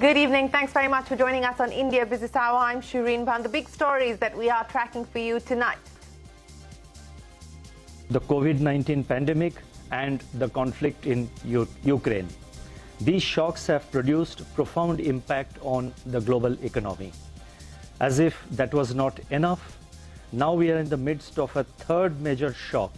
Good evening. Thanks very much for joining us on India Business Hour. I'm Shireen Bhan. The big stories that we are tracking for you tonight. The COVID-19 pandemic and the conflict in Ukraine. These shocks have produced profound impact on the global economy. As if that was not enough, now we are in the midst of a third major shock.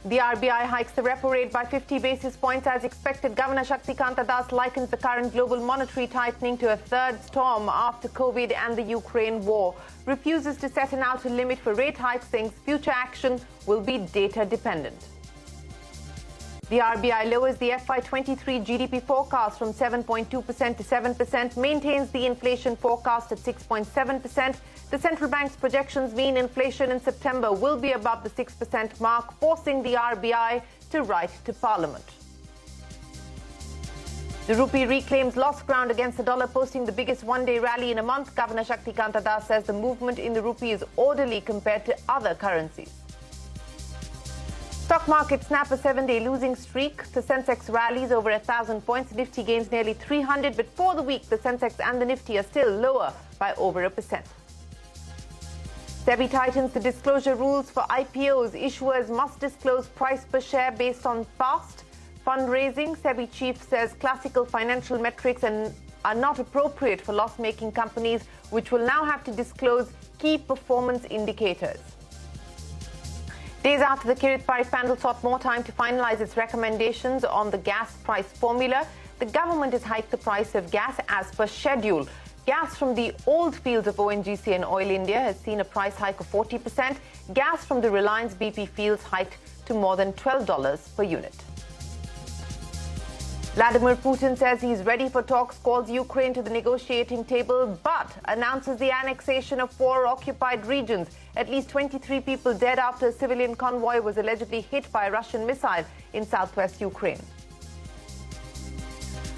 The RBI hikes the repo rate by 50 basis points as expected. Governor Shaktikanta Das likens the current global monetary tightening to a third storm after COVID and the Ukraine war. Refuses to set an outer limit for rate hikes, saying future action will be data dependent. The RBI lowers the FY23 GDP forecast from 7.2% to 7%, maintains the inflation forecast at 6.7%. The central bank's projections mean inflation in September will be above the 6% mark, forcing the RBI to write to Parliament. The rupee reclaims lost ground against the dollar, posting the biggest one-day rally in a month. Governor Shaktikanta Das says the movement in the rupee is orderly compared to other currencies. Stock markets snap a 7-day losing streak. The Sensex rallies over 1,000 points. Nifty gains nearly 300, but for the week, the Sensex and the Nifty are still lower by over 1%. SEBI tightens the disclosure rules for IPOs. Issuers must disclose price per share based on past fundraising. SEBI chief says classical financial metrics are not appropriate for loss-making companies, which will now have to disclose key performance indicators. Days after the Kirit Parikh panel sought more time to finalize its recommendations on the gas price formula, the government has hiked the price of gas as per schedule. Gas from the old fields of ONDC and Oil India has seen a price hike of 40%. Gas from the Reliance BP fields hiked to more than $12 per unit. Vladimir Putin says he's ready for talks, calls Ukraine to the negotiating table, but announces the annexation of 4 occupied regions. At least 23 people dead after a civilian convoy was allegedly hit by a Russian missile in southwest Ukraine.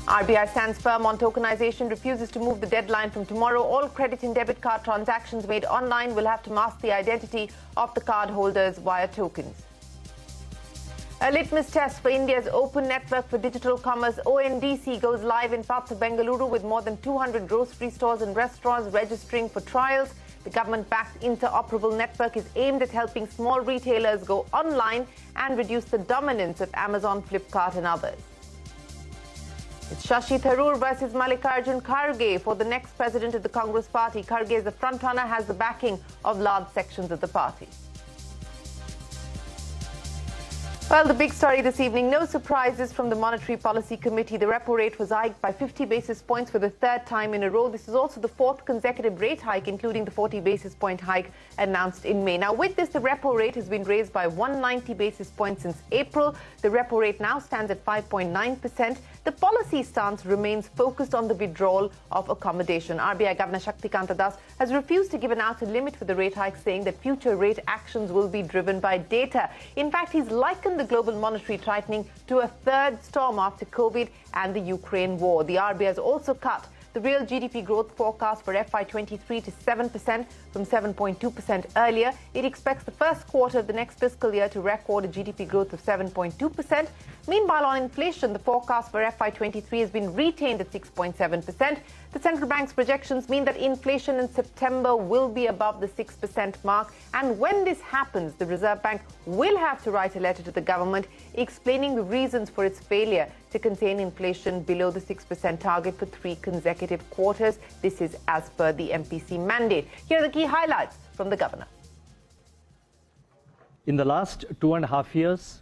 RBI stands firm on tokenization, refuses to move the deadline from tomorrow. All credit and debit card transactions made online will have to mask the identity of the card holders via tokens. A litmus test for India's Open Network for Digital Commerce, ONDC, goes live in parts of Bengaluru with more than 200 grocery stores and restaurants registering for trials. The government-backed interoperable network is aimed at helping small retailers go online and reduce the dominance of Amazon, Flipkart and others. It's Shashi Tharoor versus Mallikarjun Kharge for the next president of the Congress party. Kharge is the frontrunner, has the backing of large sections of the party. Well, the big story this evening, no surprises from the Monetary Policy Committee. The repo rate was hiked by 50 basis points for the third time in a row. This is also the fourth consecutive rate hike, including the 40 basis point hike announced in May. Now, with this, the repo rate has been raised by 190 basis points since April. The repo rate now stands at 5.9%. The policy stance remains focused on the withdrawal of accommodation. RBI Governor Shaktikanta Das has refused to give an outer limit for the rate hike, saying that future rate actions will be driven by data. In fact, he's likened the global monetary tightening to a third storm after COVID and the Ukraine war. The RBI has also cut the real GDP growth forecast for FY23 to 7% from 7.2% earlier. It expects the first quarter of the next fiscal year to record a GDP growth of 7.2%. Meanwhile, on inflation, the forecast for FY23 has been retained at 6.7%. The central bank's projections mean that inflation in September will be above the 6% mark. And when this happens, the Reserve Bank will have to write a letter to the government explaining the reasons for its failure to contain inflation below the 6% target for 3 consecutive quarters. This is as per the MPC mandate. Here are the key highlights from the governor. In the last 2.5 years,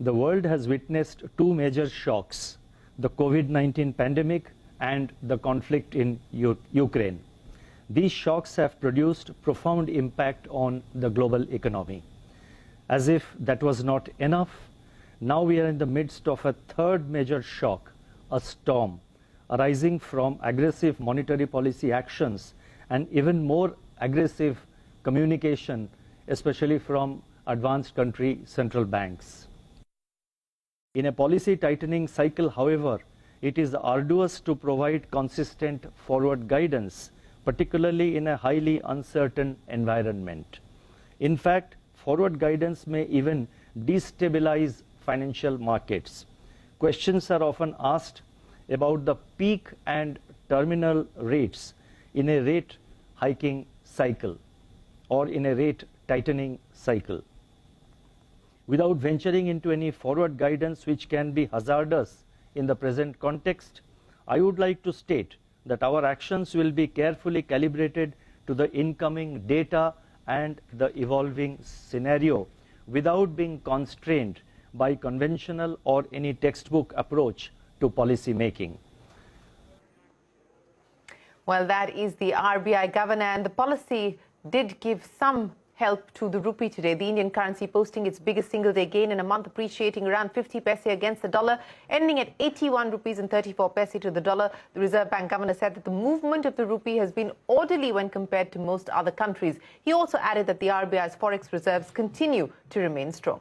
the world has witnessed 2 major shocks: the COVID-19 pandemic and the conflict in Ukraine. These shocks have produced profound impact on the global economy. As if that was not enough, now we are in the midst of a third major shock, a storm, arising from aggressive monetary policy actions and even more aggressive communication, especially from advanced country central banks. In a policy tightening cycle, however, it is arduous to provide consistent forward guidance, particularly in a highly uncertain environment. In fact, forward guidance may even destabilize financial markets. Questions are often asked about the peak and terminal rates in a rate hiking cycle or in a rate tightening cycle. Without venturing into any forward guidance which can be hazardous in the present context, I would like to state that our actions will be carefully calibrated to the incoming data and the evolving scenario without being constrained by conventional or any textbook approach to policy making. Well, that is the RBI governor, and the policy did give some help to the rupee today. The Indian currency posting its biggest single-day gain in a month, appreciating around 50 paise against the dollar, ending at 81 rupees and 34 paise to the dollar. The Reserve Bank governor said that the movement of the rupee has been orderly when compared to most other countries. He also added that the RBI's forex reserves continue to remain strong.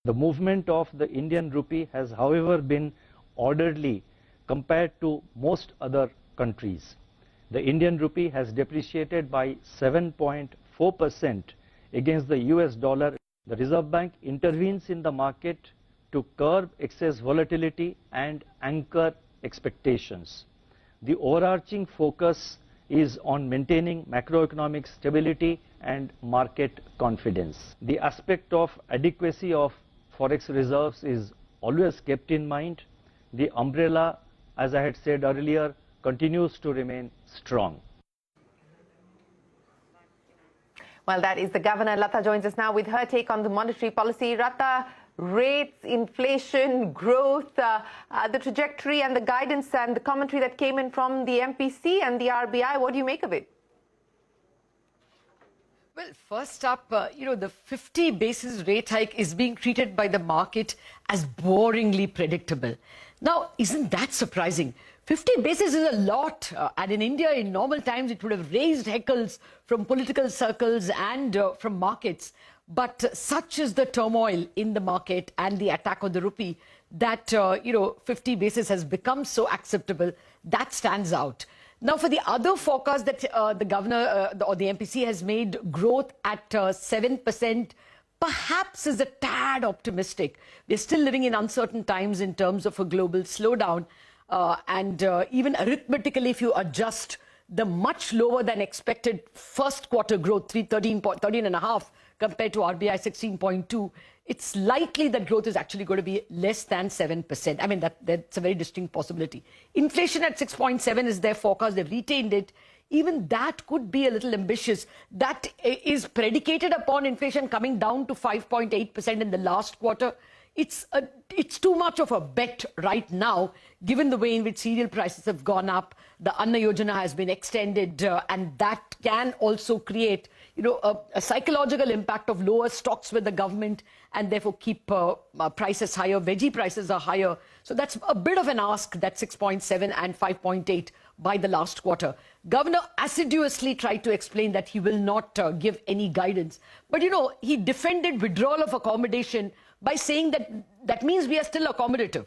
The movement of the Indian rupee has, however, been orderly compared to most other countries. The Indian rupee has depreciated by 7.4% against the US dollar. The Reserve Bank intervenes in the market to curb excess volatility and anchor expectations. The overarching focus is on maintaining macroeconomic stability and market confidence. The aspect of adequacy of forex reserves is always kept in mind. The umbrella, as I had said earlier, continues to remain strong. Well, that is the governor. Lata joins us now with her take on the monetary policy. Lata, rates, inflation, growth, the trajectory and the guidance and the commentary that came in from the MPC and the RBI, what do you make of it? Well, first up, the 50 basis rate hike is being treated by the market as boringly predictable. Now, isn't that surprising? 50 basis is a lot, and in India, in normal times, it would have raised heckles from political circles and from markets. But such is the turmoil in the market and the attack on the rupee that, 50 basis has become so acceptable. That stands out. Now, for the other forecast that the governor or the MPC has made, growth at 7%, perhaps is a tad optimistic. We're still living in uncertain times in terms of a global slowdown. And even arithmetically, if you adjust the much lower than expected first quarter growth, 13.5 compared to RBI 16.2, it's likely that growth is actually going to be less than 7%. I mean, that's a very distinct possibility. Inflation at 6.7 is their forecast. They've retained it. Even that could be a little ambitious. That is predicated upon inflation coming down to 5.8% in the last quarter. It's too much of a bet right now, given the way in which cereal prices have gone up. The Anna Yojana has been extended, and that can also create, a psychological impact of lower stocks with the government, and therefore keep prices higher. Veggie prices are higher. So that's a bit of an ask, that 6.7 and 5.8 by the last quarter. Governor assiduously tried to explain that he will not give any guidance. But, he defended withdrawal of accommodation by saying that that means we are still accommodative,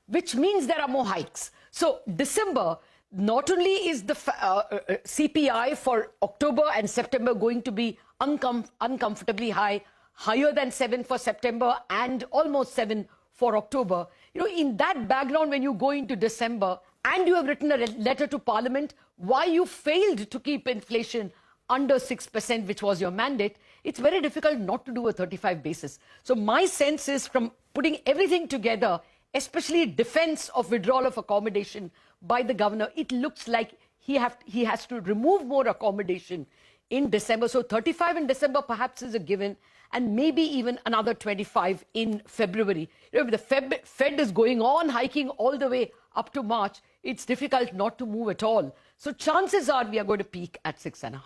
which means there are more hikes. So December, not only is the CPI for October and September going to be uncomfortably high, higher than 7 for September and almost 7 for October. In that background, when you go into December and you have written a letter to Parliament why you failed to keep inflation under 6%, which was your mandate, it's very difficult not to do a 35 basis. So my sense is, from putting everything together, especially defense of withdrawal of accommodation by the governor, it looks like he has to remove more accommodation in December. So 35 in December perhaps is a given, and maybe even another 25 in February. If the Fed is going on hiking all the way up to March, it's difficult not to move at all. So chances are we are going to peak at 6.5.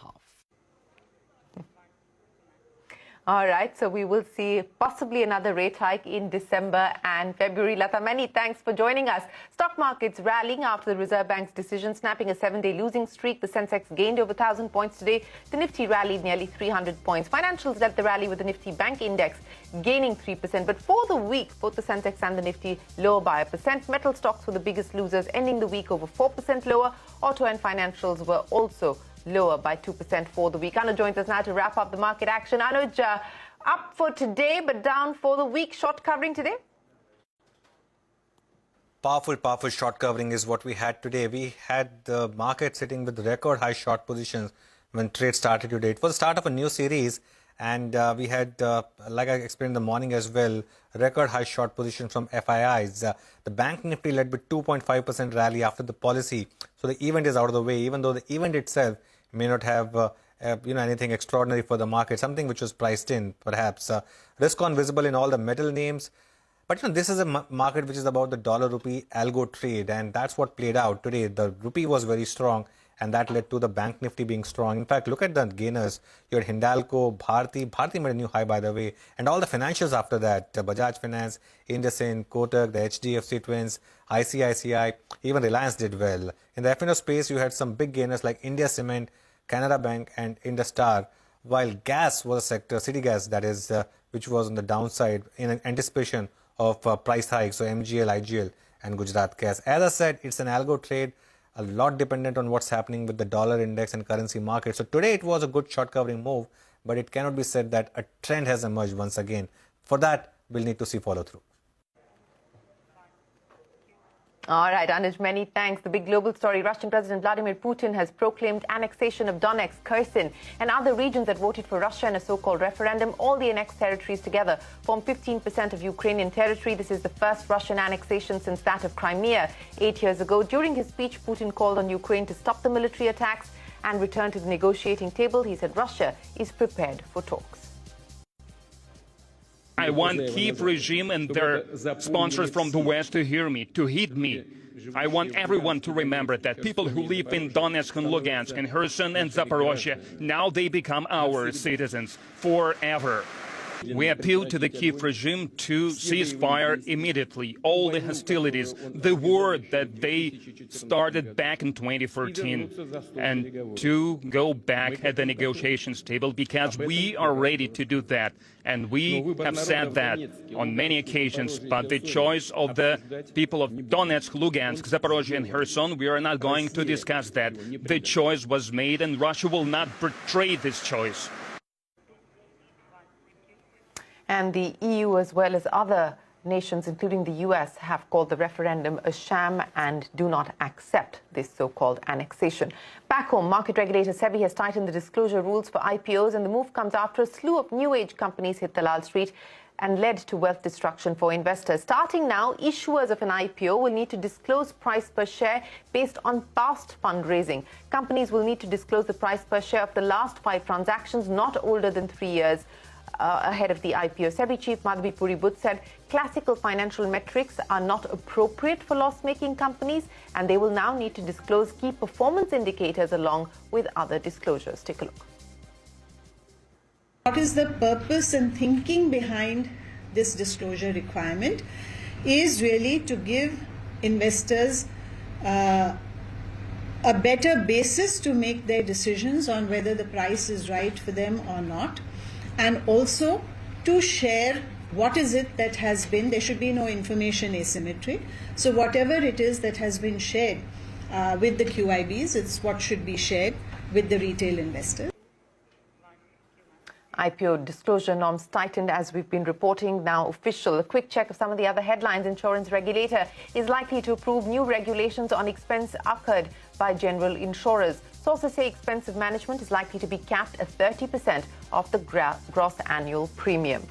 All right, so we will see possibly another rate hike in December and February. Lata, many thanks for joining us. Stock markets rallying after the Reserve Bank's decision, snapping a 7-day losing streak. The Sensex gained over 1,000 points today. The Nifty rallied nearly 300 points. Financials led the rally with the Nifty Bank Index gaining 3%. But for the week, both the Sensex and the Nifty lower by 1%. Metal stocks were the biggest losers, ending the week over 4% lower. Auto and financials were also lower by 2% for the week. Anuj joins us now to wrap up the market action. Anuj, up for today but down for the week. Short covering today? Powerful short covering is what we had today. We had the market sitting with record high short positions when trade started today. It was the start of a new series, and we had, like I explained in the morning as well, record high short position from FIIs. The Bank Nifty led with 2.5% rally after the policy. So the event is out of the way, even though the event itself may not have anything extraordinary for the market, something which was priced in, perhaps. Risk on visible in all the metal names. But this is a market which is about the dollar-rupee algo trade, and that's what played out today. The rupee was very strong, and that led to the Bank Nifty being strong. In fact, look at the gainers. You had Hindalco, Bharti made a new high, by the way, and all the financials after that, Bajaj Finance, IndusInd, Kotak, the HDFC Twins, ICICI, even Reliance did well. In the F&O space, you had some big gainers like India Cement, Canara Bank, and Indus Star, while gas was a sector, city gas, that is, which was on the downside in anticipation of price hikes, so MGL, IGL, and Gujarat Gas. As I said, it's an algo trade, a lot dependent on what's happening with the dollar index and currency market. So today it was a good short covering move, but it cannot be said that a trend has emerged once again. For that, we'll need to see follow through. All right, Anuj, many thanks. The big global story, Russian President Vladimir Putin has proclaimed annexation of Donetsk, Kherson and other regions that voted for Russia in a so-called referendum. All the annexed territories together form 15% of Ukrainian territory. This is the first Russian annexation since that of Crimea 8 years ago. During his speech, Putin called on Ukraine to stop the military attacks and return to the negotiating table. He said Russia is prepared for talks. I want Kyiv regime and their sponsors from the West to hear me, to heed me. I want everyone to remember that people who live in Donetsk and Lugansk and Kherson and Zaporozhye, now they become our citizens forever. We appeal to the Kyiv regime to cease fire immediately, all the hostilities, the war that they started back in 2014, and to go back at the negotiations table, because we are ready to do that. And we have said that on many occasions, but the choice of the people of Donetsk, Lugansk, Zaporozhye and Kherson, we are not going to discuss that. The choice was made, and Russia will not betray this choice. And the EU, as well as other nations, including the US, have called the referendum a sham and do not accept this so-called annexation. Back home, market regulator SEBI has tightened the disclosure rules for IPOs, and the move comes after a slew of new age companies hit Dalal Street and led to wealth destruction for investors. Starting now, issuers of an IPO will need to disclose price per share based on past fundraising. Companies will need to disclose the price per share of the last 5 transactions not older than 3 years ahead of the IPO. SEBI Chief Madhavi Puri Butt said classical financial metrics are not appropriate for loss-making companies, and they will now need to disclose key performance indicators along with other disclosures. Take a look. What is the purpose and thinking behind this disclosure requirement is really to give investors a better basis to make their decisions on whether the price is right for them or not, and also to share what is it that has been. There should be no information asymmetry. So whatever it is that has been shared with the QIBs, it's what should be shared with the retail investors. IPO disclosure norms tightened as we've been reporting, now official. A quick check of some of the other headlines. Insurance regulator is likely to approve new regulations on expense incurred by general insurers. Sources say expensive management is likely to be capped at 30% of the gross annual premium.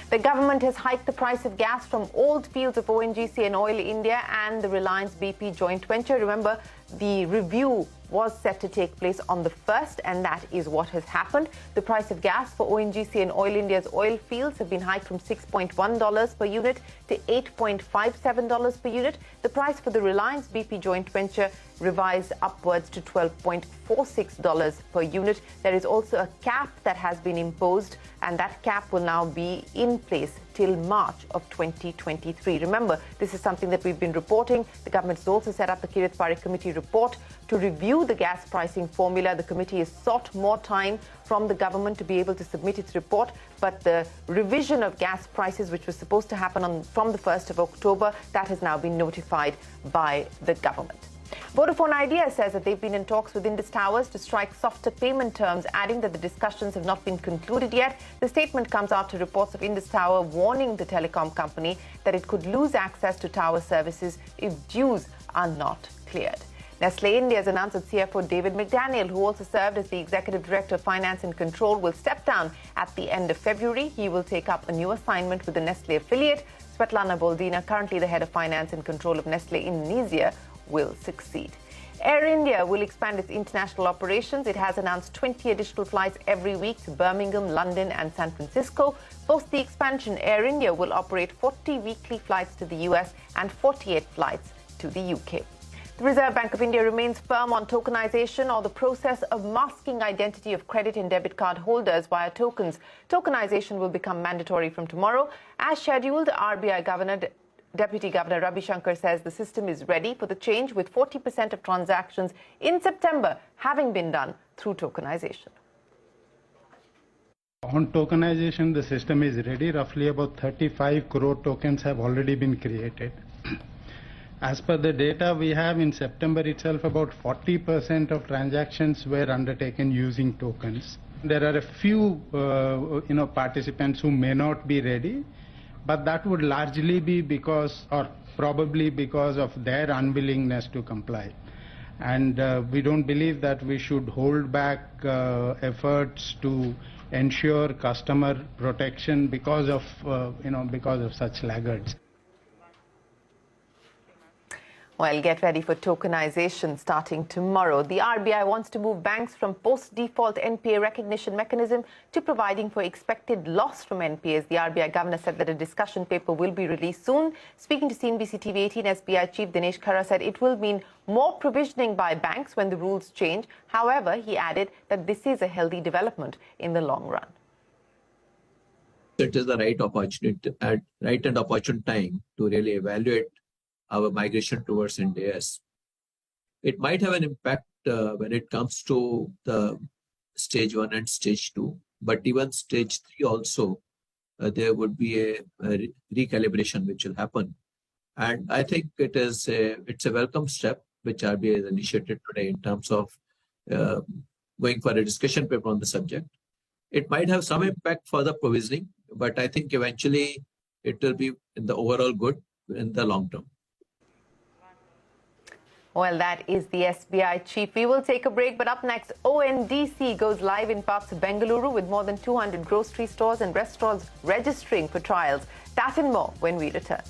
The government has hiked the price of gas from old fields of ONDC and Oil India and the Reliance BP joint venture. Remember, the review was set to take place on the 1st, and that is what has happened. The price of gas for ONGC and Oil India's oil fields have been hiked from $6.1 per unit to $8.57 per unit. The price for the Reliance BP joint venture revised upwards to $12.46 per unit. There is also a cap that has been imposed, and that cap will now be in place till March of 2023. Remember, this is something that we've been reporting. The government has also set up the Kirit Parikh Committee report to review the gas pricing formula. The committee has sought more time from the government to be able to submit its report, but the revision of gas prices, which was supposed to happen from the 1st of October, that has now been notified by the government. Vodafone Idea says that they've been in talks with Indus Towers to strike softer payment terms, adding that the discussions have not been concluded yet. The statement comes after reports of Indus Tower warning the telecom company that it could lose access to tower services if dues are not cleared. Nestle India has announced that CFO David McDaniel, who also served as the Executive Director of Finance and Control, will step down at the end of February. He will take up a new assignment with the Nestle affiliate. Svetlana Boldina, currently the head of Finance and Control of Nestle Indonesia, will succeed. Air India will expand its international operations. It has announced 20 additional flights every week to Birmingham, London and San Francisco. Post the expansion, Air India will operate 40 weekly flights to the US and 48 flights to the UK. The Reserve Bank of India remains firm on tokenization, or the process of masking identity of credit and debit card holders via tokens. Tokenization will become mandatory from tomorrow. As scheduled, RBI Deputy Governor Ravi Shankar says the system is ready for the change, with 40% of transactions in September having been done through tokenization. On tokenization, the system is ready. Roughly about 35 crore tokens have already been created. As per the data we have, in September itself, about 40% of transactions were undertaken using tokens. There are a few participants who may not be ready, but that would largely be because, or probably because, of their unwillingness to comply. And we don't believe that we should hold back efforts to ensure customer protection because of such laggards. Well, get ready for tokenization starting tomorrow. The RBI wants to move banks from post-default NPA recognition mechanism to providing for expected loss from NPAs. The RBI governor said that a discussion paper will be released soon. Speaking to CNBC-TV18, SBI Chief Dinesh Khara said it will mean more provisioning by banks when the rules change. However, he added that this is a healthy development in the long run. It is the right opportunity, right and opportune time to really evaluate our migration towards NDS. It might have an impact when it comes to the stage 1 and stage 2, but even stage 3 also, there would be a recalibration which will happen. And I think it's a welcome step which RBI has initiated today in terms of going for a discussion paper on the subject. It might have some impact for the provisioning, but I think eventually it will be in the overall good in the long term. Well, that is the SBI chief. We will take a break, but up next, ONDC goes live in parts of Bengaluru with more than 200 grocery stores and restaurants registering for trials. That and more when we return.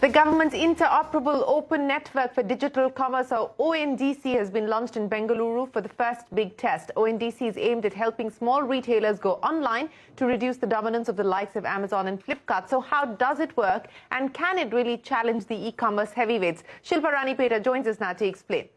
The government's interoperable open network for digital commerce, or ONDC, has been launched in Bengaluru for the first big test. ONDC is aimed at helping small retailers go online to reduce the dominance of the likes of Amazon and Flipkart. So how does it work, and can it really challenge the e-commerce heavyweights? Shilpa Ranipeta joins us now to explain.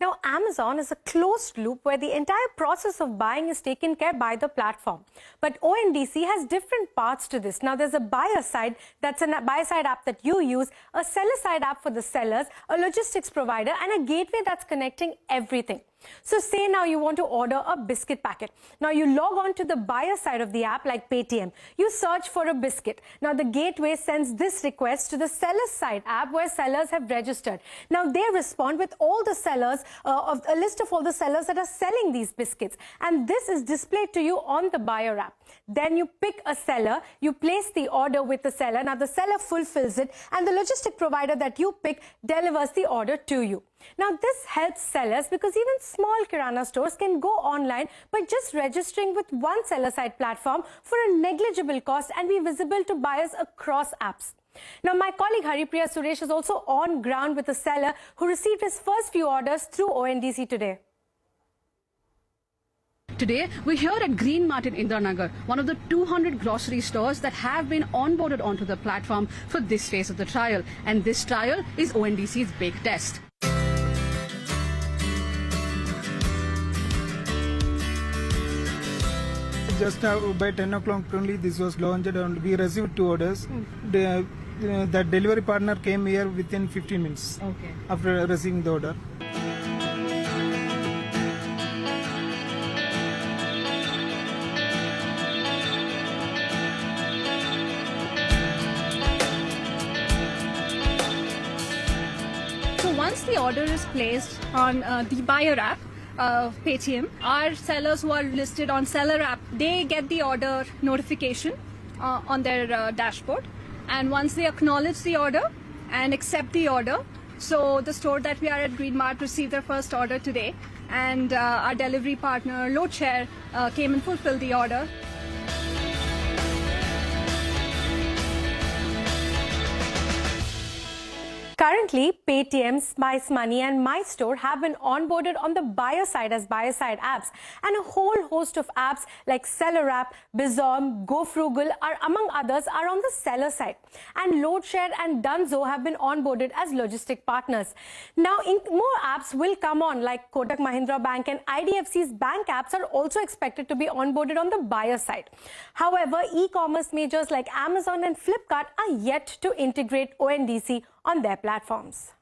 Now, Amazon is a closed loop where the entire process of buying is taken care by the platform. But ONDC has different parts to this. Now, there's a buyer side, that's a buyer side app that you use, a seller side app for the sellers, a logistics provider, and a gateway that's connecting everything. So say now you want to order a biscuit packet. Now you log on to the buyer side of the app like Paytm. You search for a biscuit. Now the gateway sends this request to the seller side app where sellers have registered. Now they respond with all the sellers, of a list of all the sellers that are selling these biscuits. And this is displayed to you on the buyer app. Then you pick a seller, you place the order with the seller. Now the seller fulfills it and the logistic provider that you pick delivers the order to you. Now, this helps sellers because even small kirana stores can go online by just registering with one seller-side platform for a negligible cost and be visible to buyers across apps. Now, my colleague Haripriya Suresh is also on ground with a seller who received his first few orders through ONDC today. Today, we're here at Green Mart in Indranagar, one of the 200 grocery stores that have been onboarded onto the platform for this phase of the trial. And this trial is ONDC's big test. Just by 10 o'clock only this was launched and we received 2 orders. The delivery partner came here within 15 minutes after receiving the order. So once the order is placed on the buyer app, Paytm, our sellers who are listed on seller app, they get the order notification on their dashboard. And once they acknowledge the order and accept the order, so the store that we are at Green Mart received their first order today, and our delivery partner Loadshare came and fulfilled the order. Currently, Paytm, Spice Money and My Store have been onboarded on the buyer side as buyer side apps, and a whole host of apps like Seller App, Bizom, GoFrugal are among others are on the seller side, and Loadshare and Dunzo have been onboarded as logistic partners. Now, more apps will come on, like Kotak Mahindra Bank and IDFC's bank apps are also expected to be onboarded on the buyer side. However, e-commerce majors like Amazon and Flipkart are yet to integrate ONDC on their platforms.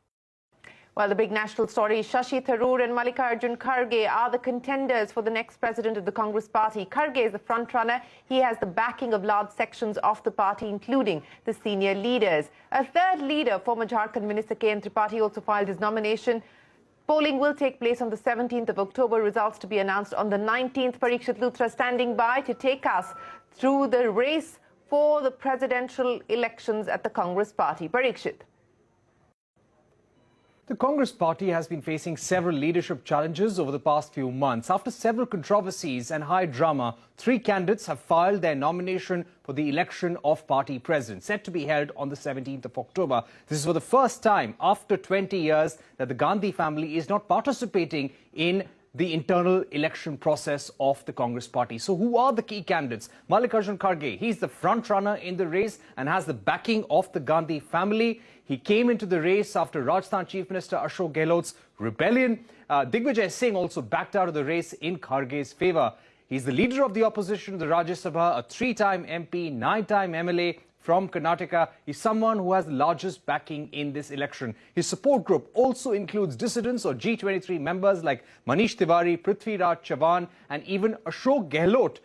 Well, the big national story is Shashi Tharoor and Mallikarjun Kharge are the contenders for the next president of the Congress party. Kharge is the front-runner. He has the backing of large sections of the party, including the senior leaders. A third leader, former Jharkhand Minister K.N. Tripathi, also filed his nomination. Polling will take place on the 17th of October, results to be announced on the 19th. Parikshit Luthra standing by to take us through the race for the presidential elections at the Congress party. Parikshit. The Congress party has been facing several leadership challenges over the past few months. After several controversies and high drama, 3 candidates have filed their nomination for the election of party president, set to be held on the 17th of October. This is for the first time after 20 years that the Gandhi family is not participating in the internal election process of the Congress party. So who are the key candidates? Mallikarjun Kharge, he's the front runner in the race and has the backing of the Gandhi family. He came into the race after Rajasthan Chief Minister Ashok Gehlot's rebellion. Digvijay Singh also backed out of the race in Kharge's favour. He's the leader of the opposition in the Rajya Sabha, a 3-time MP, 9-time MLA from Karnataka. He's someone who has the largest backing in this election. His support group also includes dissidents or G23 members like Manish Tiwari, Prithviraj Chavan and even Ashok Gehlot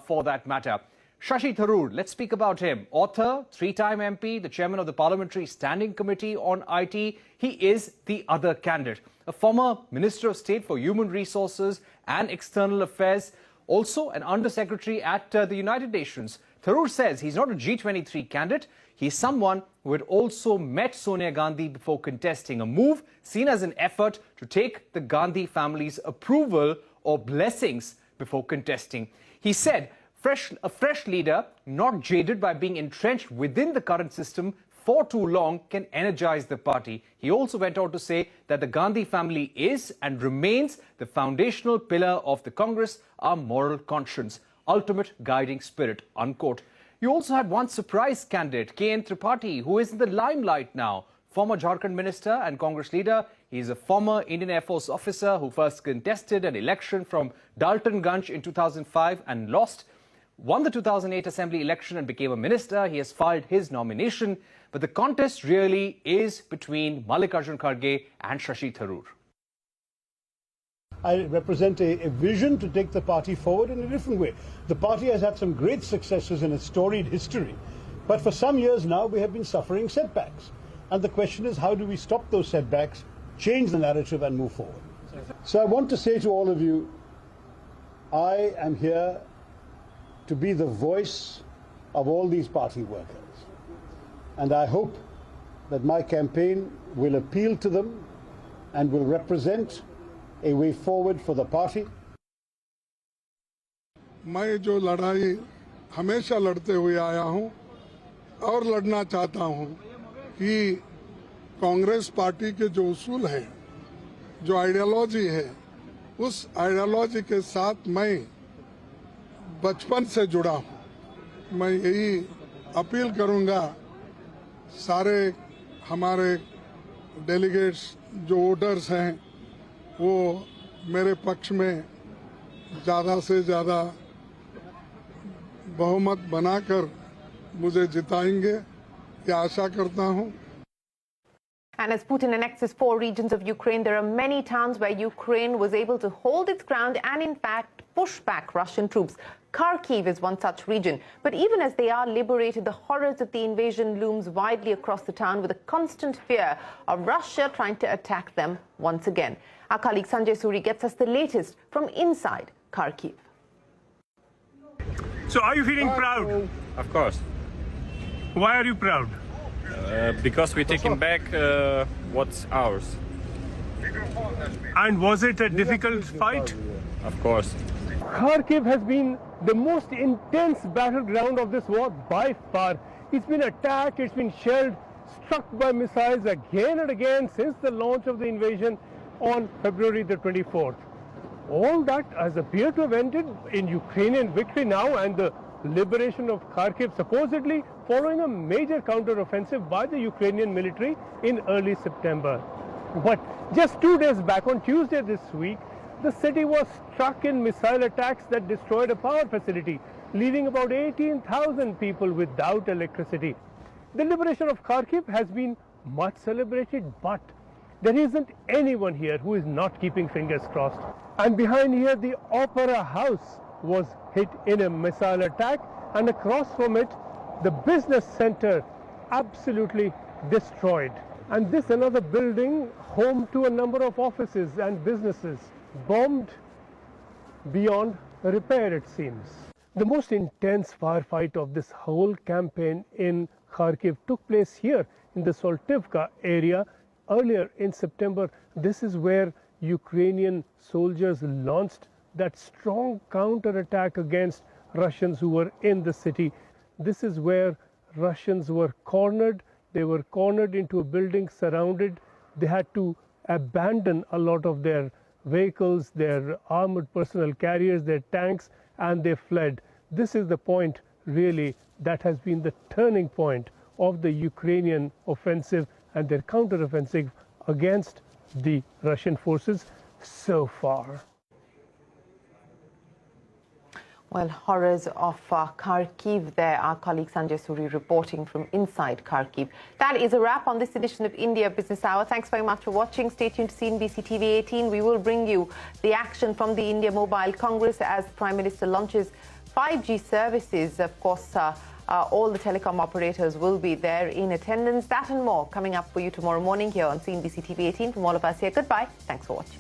for that matter. Shashi Tharoor, let's speak about him. Author, 3-time MP, the chairman of the Parliamentary Standing Committee on IT. He is the other candidate. A former Minister of State for Human Resources and External Affairs, also an Undersecretary at the United Nations. Tharoor says he's not a G23 candidate. He's someone who had also met Sonia Gandhi before contesting, a move seen as an effort to take the Gandhi family's approval or blessings before contesting. He said, a fresh leader, not jaded by being entrenched within the current system for too long, can energize the party. He also went on to say that the Gandhi family is and remains the foundational pillar of the Congress, our moral conscience, ultimate guiding spirit, unquote. You also had one surprise candidate, K.N. Tripathi, who is in the limelight now. Former Jharkhand minister and Congress leader. He is a former Indian Air Force officer who first contested an election from Daltonganj in 2005 and lost. Won the 2008 Assembly election and became a minister. He has filed his nomination. But the contest really is between Mallikarjun Kharge and Shashi Tharoor. I represent a vision to take the party forward in a different way. The party has had some great successes in its storied history, but for some years now we have been suffering setbacks. And the question is, how do we stop those setbacks, change the narrative and move forward? So I want to say to all of you, I am here to be the voice of all these party workers. And I hope that my campaign will appeal to them and will represent a way forward for the party. मैं जो लड़ाई हमेशा लड़ते हुए आया हूं और लड़ना चाहता हूं कि कांग्रेस पार्टी के जो उसूल हैं, जो आइडियोलॉजी है, उस आइडियोलॉजी के साथ मैं बचपन से जुड़ा हूं। मैं यही अपील करूंगा सारे हमारे डेलीगेट्स जो वोटर्स हैं वो मेरे पक्ष में ज़्यादा से ज़्यादा बहुमत बनाकर मुझे जिताएंगे, ये आशा करता हूं। And as Putin annexes 4 regions of Ukraine, there are many towns where Ukraine was able to hold its ground and, in fact, push back Russian troops. Kharkiv is one such region. But even as they are liberated, the horrors of the invasion looms widely across the town, with a constant fear of Russia trying to attack them once again. Our colleague Sanjay Suri gets us the latest from inside Kharkiv. So are you feeling proud? Of course. Why are you proud? Because we're taking back what's ours. And was it a difficult fight? Of course. Kharkiv has been the most intense battleground of this war by far. It's been attacked, it's been shelled, struck by missiles again and again since the launch of the invasion on February the 24th. All that has appeared to have ended in Ukrainian victory now, and the liberation of Kharkiv supposedly following a major counter-offensive by the Ukrainian military in early September. But just 2 days back, on Tuesday this week, the city was struck in missile attacks that destroyed a power facility, leaving about 18,000 people without electricity. The liberation of Kharkiv has been much celebrated, but there isn't anyone here who is not keeping fingers crossed. And behind here, the Opera House was hit in a missile attack, and across from it, the business center absolutely destroyed. And this another building, home to a number of offices and businesses, bombed beyond repair, it seems. The most intense firefight of this whole campaign in Kharkiv took place here in the Soltivka area earlier in September. This is where Ukrainian soldiers launched that strong counter-attack against Russians who were in the city. This is where Russians were cornered. They were cornered into a building, surrounded. They had to abandon a lot of their vehicles, their armored personnel carriers, their tanks, and they fled. This is the point, really, that has been the turning point of the Ukrainian offensive and their counter-offensive against the Russian forces so far. Well, horrors of Kharkiv there. Our colleague Sanjay Suri reporting from inside Kharkiv. That is a wrap on this edition of India Business Hour. Thanks very much for watching. Stay tuned to CNBC-TV18. We will bring you the action from the India Mobile Congress as the Prime Minister launches 5G services. Of course, all the telecom operators will be there in attendance. That and more coming up for you tomorrow morning here on CNBC-TV18. From all of us here, goodbye. Thanks for watching.